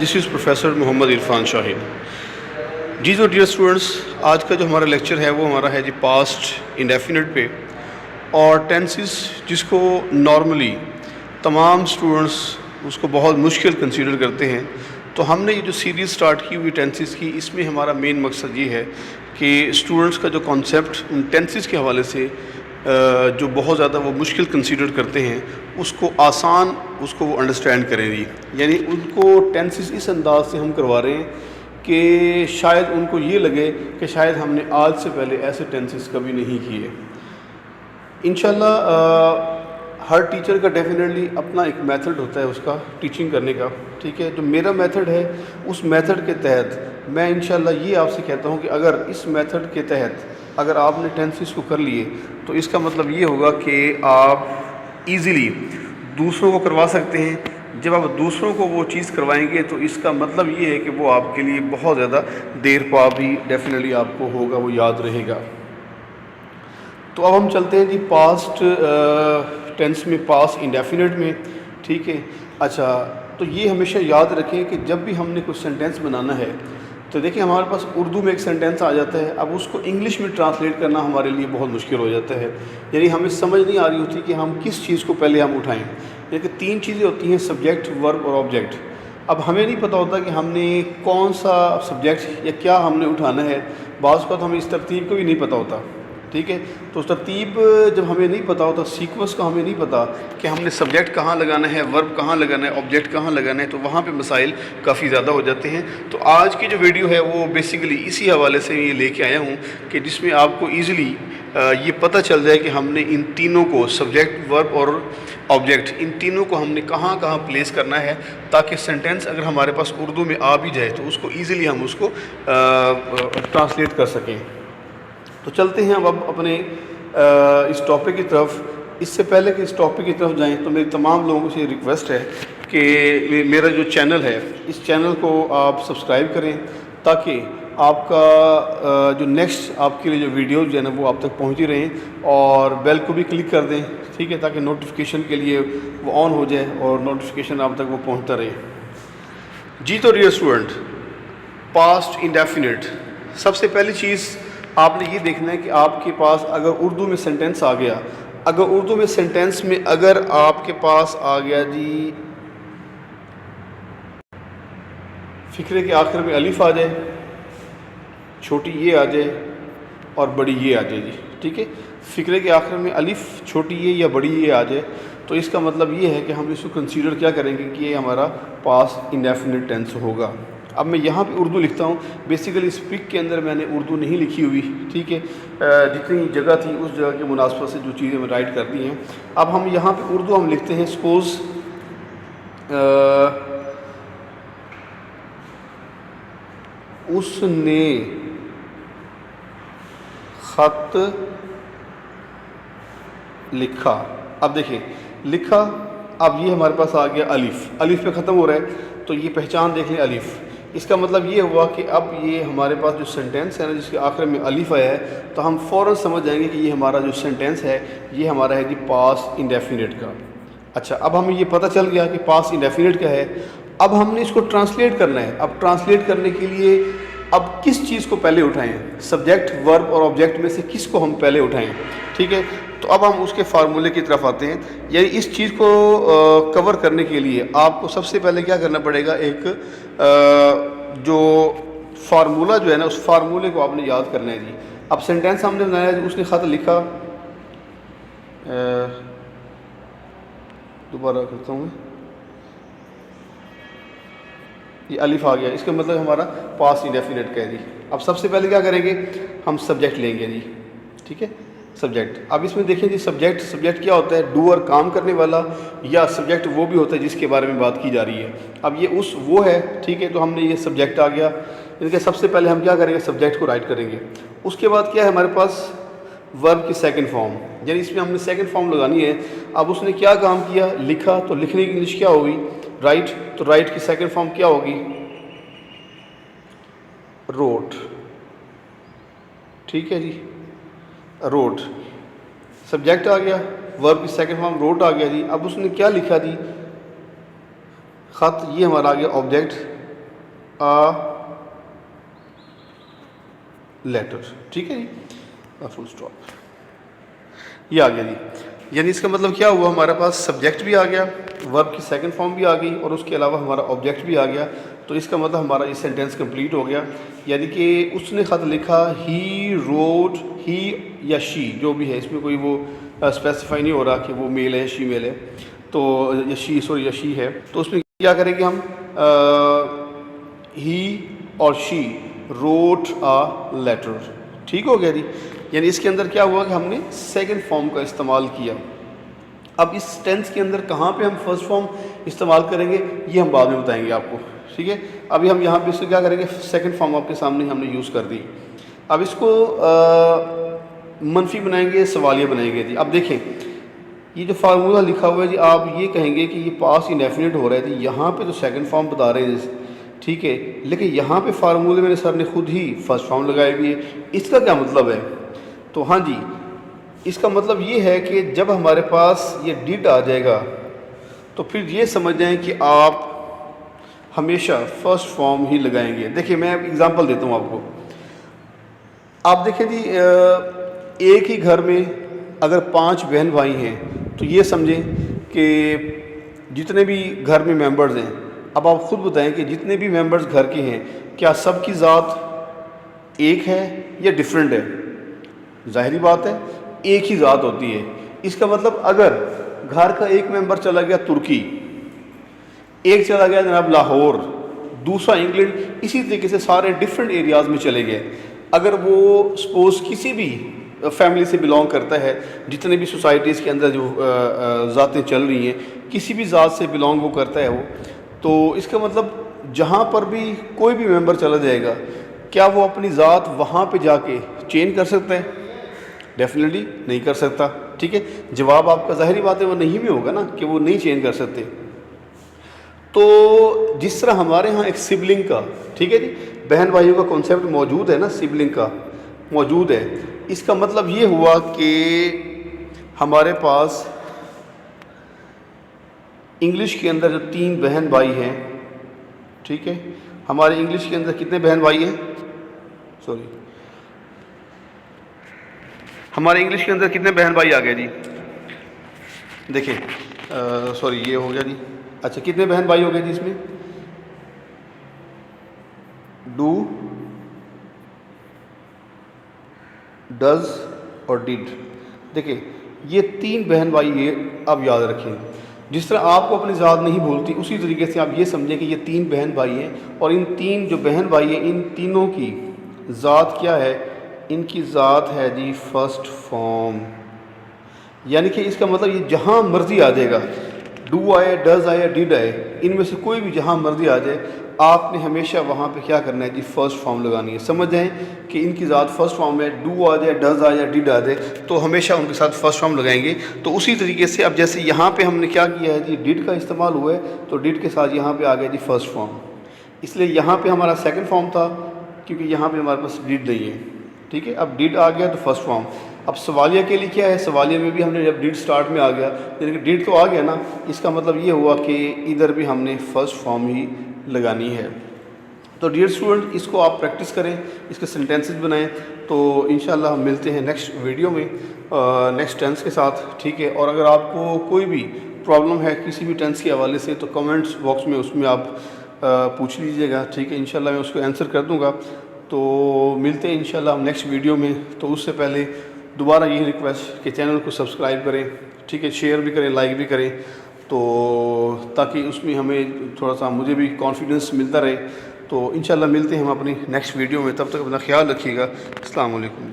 This is professor Mohammad Irfan Shahid. जी तो dear students, आज का जो हमारा लेक्चर है वो हमारा है जी पास्ट इंडेफिनिट पे और टेंसेस, जिसको नॉर्मली तमाम स्टूडेंट्स उसको बहुत मुश्किल कंसीडर करते हैं। तो हमने ये जो सीरीज़ स्टार्ट की हुई टेंसेस की, इसमें हमारा मेन मकसद ये है कि स्टूडेंट्स का जो कॉन्सेप्ट उन टेंसेस के हवाले से जो बहुत ज़्यादा वो मुश्किल कंसीडर करते हैं, उसको आसान उसको वो अंडरस्टैंड करें जी। यानी उनको टेंसेस इस अंदाज से हम करवा रहे हैं कि शायद उनको ये लगे कि शायद हमने आज से पहले ऐसे टेंसेस कभी नहीं किए। इंशाल्लाह हर टीचर का डेफिनेटली अपना एक मेथड होता है उसका टीचिंग करने का, ठीक है। जो मेरा मेथड है, उस मेथड के तहत मैं इंशाल्लाह ये आपसे कहता हूँ कि अगर इस मेथड के तहत अगर आपने टेंसेस को कर लिए तो इसका मतलब ये होगा कि आप इजीली दूसरों को करवा सकते हैं। जब आप दूसरों को वो चीज़ करवाएंगे तो इसका मतलब ये है कि वो आपके लिए बहुत ज़्यादा देर पा भी डेफिनेटली आपको होगा, वो याद रहेगा। तो अब हम चलते हैं जी पास्ट टेंस में, पास्ट इंडेफिनिट में, ठीक है। अच्छा, तो ये हमेशा याद रखें कि जब भी हमने कुछ सेंटेंस बनाना है तो देखिए हमारे पास उर्दू में एक सेंटेंस आ जाता है, अब उसको इंग्लिश में ट्रांसलेट करना हमारे लिए बहुत मुश्किल हो जाता है। यानी हमें समझ नहीं आ रही होती कि हम किस चीज़ को पहले हम उठाएं। यानी कि तीन चीज़ें होती हैं, सब्जेक्ट, वर्ब और ऑब्जेक्ट। अब हमें नहीं पता होता कि हमने कौन सा सब्जेक्ट या क्या हमने उठाना है। बाज़ का तो हमें इस तरतीब को भी नहीं पता होता, ठीक है। तो तरतीब जब हमें नहीं पता होता, सीक्वेंस का हमें नहीं पता कि हमने सब्जेक्ट कहाँ लगाना है, वर्ब कहाँ लगाना है, ऑब्जेक्ट कहाँ लगाना है, तो वहाँ पे मसाइल काफ़ी ज़्यादा हो जाते हैं। तो आज की जो वीडियो है वो बेसिकली इसी हवाले से ये लेके आया हूँ कि जिसमें आपको ईज़िली ये पता चल जाए कि हमने इन तीनों को, सब्जेक्ट, वर्ब और ऑब्जेक्ट, इन तीनों को हमने कहाँ कहाँ प्लेस करना है, ताकि सेंटेंस अगर हमारे पास उर्दू में आ भी जाए तो उसको ईज़िली हम उसको ट्रांसलेट कर सकें। तो चलते हैं अब अपने इस टॉपिक की तरफ। इससे पहले कि इस टॉपिक की तरफ जाएं तो मेरी तमाम लोगों से रिक्वेस्ट है कि मेरा जो चैनल है, इस चैनल को आप सब्सक्राइब करें ताकि आपका जो नेक्स्ट आपके लिए जो वीडियोज़ जो है ना वो आप तक पहुंचती रहें, और बेल को भी क्लिक कर दें, ठीक है, ताकि नोटिफिकेशन के लिए वो ऑन हो जाए और नोटिफिकेशन आप तक वो पहुँचता रहे। जी तो डियर स्टूडेंट, पास्ट इंडेफिनिट, सबसे पहली चीज़ आपने ये देखना है कि आपके पास अगर उर्दू में सेंटेंस आ गया, अगर उर्दू में सेंटेंस में अगर आपके पास आ गया जी फ़िक्रे के आखिर में अलिफ आ जाए, छोटी ये आ जाए और बड़ी ये आ जाए जी, ठीक है। फ़िक्रे के आखिर में अलिफ, छोटी ये या बड़ी ये आ जाए तो इसका मतलब ये है कि हम इसको कंसीडर क्या करेंगे कि ये हमारा पास्ट इंडेफिनिट टेंस होगा। अब मैं यहाँ पे उर्दू लिखता हूँ, बेसिकली इस पिक के अंदर मैंने उर्दू नहीं लिखी हुई, ठीक है। जितनी जगह थी उस जगह के मुनासबत से जो चीज़ें मैं राइट कर दी हैं। अब हम यहाँ पे उर्दू हम लिखते हैं, सपोज़ उसने ख़त लिखा। अब देखिए लिखा, अब ये हमारे पास आ गया अलिफ, अलिफ पे ख़त्म हो रहा है तो ये पहचान देख लें अलिफ। इसका मतलब ये हुआ कि अब ये हमारे पास जो सेंटेंस है ना जिसके आखिर में अलिफ आया है, तो हम फ़ौरन समझ जाएंगे कि ये हमारा जो सेंटेंस है ये हमारा है जी पास्ट इंडेफिनिट का। अच्छा, अब हमें ये पता चल गया कि पास्ट इंडेफिनिट का है। अब हमने इसको ट्रांसलेट करना है। अब ट्रांसलेट करने के लिए अब किस चीज़ को पहले उठाएं, सब्जेक्ट, वर्ब और ऑब्जेक्ट में से किस को हम पहले उठाएं, ठीक है। तो अब हम उसके फार्मूले की तरफ आते हैं। यानी इस चीज़ को कवर करने के लिए आपको सबसे पहले क्या करना पड़ेगा, एक जो फार्मूला जो है ना, उस फार्मूले को आपने याद करना है जी। अब सेंटेंस हमने बनाया है, उसने ख़त लिखा, दोबारा करता हूँ, ये अलिफ आ गया, इसका मतलब हमारा पास्ट इंडेफिनिट का है जी। अब सबसे पहले क्या करेंगे, हम सब्जेक्ट लेंगे जी, ठीक है, सब्जेक्ट। अब इसमें देखें जी सब्जेक्ट, सब्जेक्ट क्या होता है, डूअर, काम करने वाला, या सब्जेक्ट वो भी होता है जिसके बारे में बात की जा रही है। अब ये उस वो है, ठीक है, तो हमने ये सब्जेक्ट आ गया। इनके सबसे पहले हम क्या करेंगे, सब्जेक्ट को राइट करेंगे। उसके बाद क्या है हमारे पास, वर्ब की सेकंड फॉर्म, यानी इसमें हमने सेकंड फॉर्म लगानी है। अब उसने क्या काम किया, लिखा, तो लिखने की इंग्लिश क्या होगी, राइट। तो राइट की सेकंड फॉर्म क्या होगी, रोट, ठीक है जी, रोट। सब्जेक्ट आ गया, वर्ब की सेकंड फॉर्म रोट आ गया जी। अब उसने क्या लिखा जी, ख़त, ये हमारा आ गया ऑब्जेक्ट, لیٹر. ٹھیک ہے جی, فل اسٹاپ, یہ آ گیا جی. یعنی اس کا مطلب کیا ہوا, ہمارے پاس سبجیکٹ بھی آ گیا, ورب کی سیکنڈ فارم بھی آ گئی, اور اس کے علاوہ ہمارا آبجیکٹ بھی آ گیا. تو اس کا مطلب ہمارا یہ سینٹینس کمپلیٹ ہو گیا. یعنی کہ اس نے خط لکھا, ہی روٹ, ہی یا شی جو بھی ہے, اس میں کوئی وہ اسپیسیفائی نہیں ہو رہا کہ وہ میل ہے شی میل ہے, تو یا شی سوری یا شی ہے. تو اس میں کیا کریں گے ہم, ہی اور شی روٹ لیٹر. ٹھیک ہو گیا جی. یعنی اس کے اندر کیا ہوا کہ ہم نے سیکنڈ فارم کا استعمال کیا. اب اس ٹینس کے اندر کہاں پہ ہم فرسٹ فارم استعمال کریں گے یہ ہم بعد میں بتائیں گے آپ کو. ٹھیک ہے, ابھی ہم یہاں پہ اس کو کیا کریں گے, سیکنڈ فارم آپ کے سامنے ہم نے یوز کر دی. اب اس کو منفی بنائیں گے, سوالیہ بنائیں گے جی. اب دیکھیں یہ جو فارمولہ لکھا ہوا ہے جی, آپ یہ کہیں گے کہ یہ پاس انڈیفینٹ ہو رہا ہے جی. یہاں پہ تو سیکنڈ فارم بتا رہے ہیں, ٹھیک ہے, لیکن یہاں پہ فارمولے میں سر نے خود ہی فرسٹ فارم لگائی ہوئی ہے. اس کا کیا مطلب ہے؟ تو ہاں جی, اس کا مطلب یہ ہے کہ جب ہمارے پاس یہ ڈڈ آ جائے گا تو پھر یہ سمجھ جائیں کہ آپ ہمیشہ فرسٹ فارم ہی لگائیں گے. دیکھیں میں اگزامپل دیتا ہوں آپ کو. آپ دیکھیں جی, ایک ہی گھر میں اگر 5 بہن بھائی ہیں تو یہ سمجھیں کہ جتنے بھی گھر میں ممبرز ہیں, اب آپ خود بتائیں کہ جتنے بھی ممبرز گھر کے ہیں کیا سب کی ذات ایک ہے یا ڈیفرنٹ ہے؟ ظاہری بات ہے ایک ہی ذات ہوتی ہے. اس کا مطلب اگر گھر کا ایک ممبر چلا گیا ترکی, ایک چلا گیا جناب لاہور, دوسرا انگلینڈ, اسی طریقے سے سارے ڈفرینٹ ایریاز میں چلے گئے. اگر وہ سپوز کسی بھی فیملی سے بلانگ کرتا ہے, جتنے بھی سوسائٹیز کے اندر جو ذاتیں چل رہی ہیں کسی بھی ذات سے بلانگ وہ کرتا ہے وہ, تو اس کا مطلب جہاں پر بھی کوئی بھی ممبر چلا جائے گا کیا وہ اپنی ذات وہاں پہ جا کے چینج کر سکتا ہے؟ ڈیفینیٹلی نہیں کر سکتا. ٹھیک ہے, جواب آپ کا ظاہری بات ہے وہ نہیں بھی ہوگا نا, کہ وہ نہیں چینج کر سکتے. تو جس طرح ہمارے ہاں ایک سبلنگ کا, ٹھیک ہے جی, بہن بھائیوں کا کانسیپٹ موجود ہے نا, سبلنگ کا موجود ہے. اس کا مطلب یہ ہوا کہ ہمارے پاس انگلش کے اندر جو 3 بہن بھائی ہیں, ٹھیک ہے, ہمارے انگلش کے اندر کتنے بہن بھائی ہیں, سوری ہمارے انگلش کے اندر کتنے بہن بھائی آ گئے جی؟ دیکھیں سوری یہ ہو گیا جی. اچھا کتنے بہن بھائی ہو گئے جی اس میں؟ ڈو, ڈز اور ڈڈ. دیکھیں یہ 3 بہن بھائی ہیں. آپ یاد رکھیں جس طرح آپ کو اپنی ذات نہیں بھولتی اسی طریقے سے آپ یہ سمجھیں کہ یہ 3 بہن بھائی ہیں, اور ان 3 جو بہن بھائی ہیں ان تینوں کی ذات کیا ہے؟ ان کی ذات ہے جی فرسٹ فارم. یعنی کہ اس کا مطلب یہ جہاں مرضی آ جائے گا, ڈو آئے, ڈز آئے, ڈڈ آئے, ان میں سے کوئی بھی جہاں مرضی آ جائے, آپ نے ہمیشہ وہاں پہ کیا کرنا ہے جی فرسٹ فارم لگانی ہے. سمجھ جائیں کہ ان کی ذات فرسٹ فارم ہے, ڈو آ جائے, ڈز آ جائے, ڈڈ آ جائے, تو ہمیشہ ان کے ساتھ فرسٹ فارم لگائیں گے. تو اسی طریقے سے اب جیسے یہاں پہ ہم نے کیا کیا ہے جی, ڈڈ کا استعمال ہوا ہے, تو ڈڈ کے ساتھ یہاں پہ آ گیا جی فرسٹ فارم. اس لیے یہاں پہ ہمارا سیکنڈ فارم تھا کیونکہ یہاں پہ ہمارے پاس ڈڈ نہیں ہے. ٹھیک ہے, اب ڈڈ آ گیا تو فرسٹ فارم. اب سوالیہ کے لیے کیا ہے, سوالیہ میں بھی ہم نے جب ڈڈ سٹارٹ میں آ گیا, یعنی کہ ڈڈ تو آ گیا نا, اس کا مطلب یہ ہوا کہ ادھر بھی ہم نے فرسٹ فارم ہی لگانی ہے. تو ڈیئر اسٹوڈنٹ اس کو آپ پریکٹس کریں, اس کے سینٹینسز بنائیں, تو انشاءاللہ ہم ملتے ہیں نیکسٹ ویڈیو میں نیکسٹ ٹینس کے ساتھ. ٹھیک ہے, اور اگر آپ کو کوئی بھی پرابلم ہے کسی بھی ٹینس کے حوالے سے تو کمنٹس باکس میں اس میں آپ پوچھ لیجیے گا. ٹھیک ہے, انشاءاللہ میں اس کو آنسر کر دوں گا. تو ملتے ہیں انشاءاللہ ہم نیکسٹ ویڈیو میں. تو اس سے پہلے دوبارہ یہی ریکویسٹ کہ چینل کو سبسکرائب کریں, ٹھیک ہے, شیئر بھی کریں, لائک بھی کریں, تو تاکہ اس میں ہمیں تھوڑا سا مجھے بھی کانفیڈنس ملتا رہے. تو انشاءاللہ ملتے ہیں ہم اپنی نیکسٹ ویڈیو میں, تب تک اپنا خیال رکھیے گا. السلام علیکم.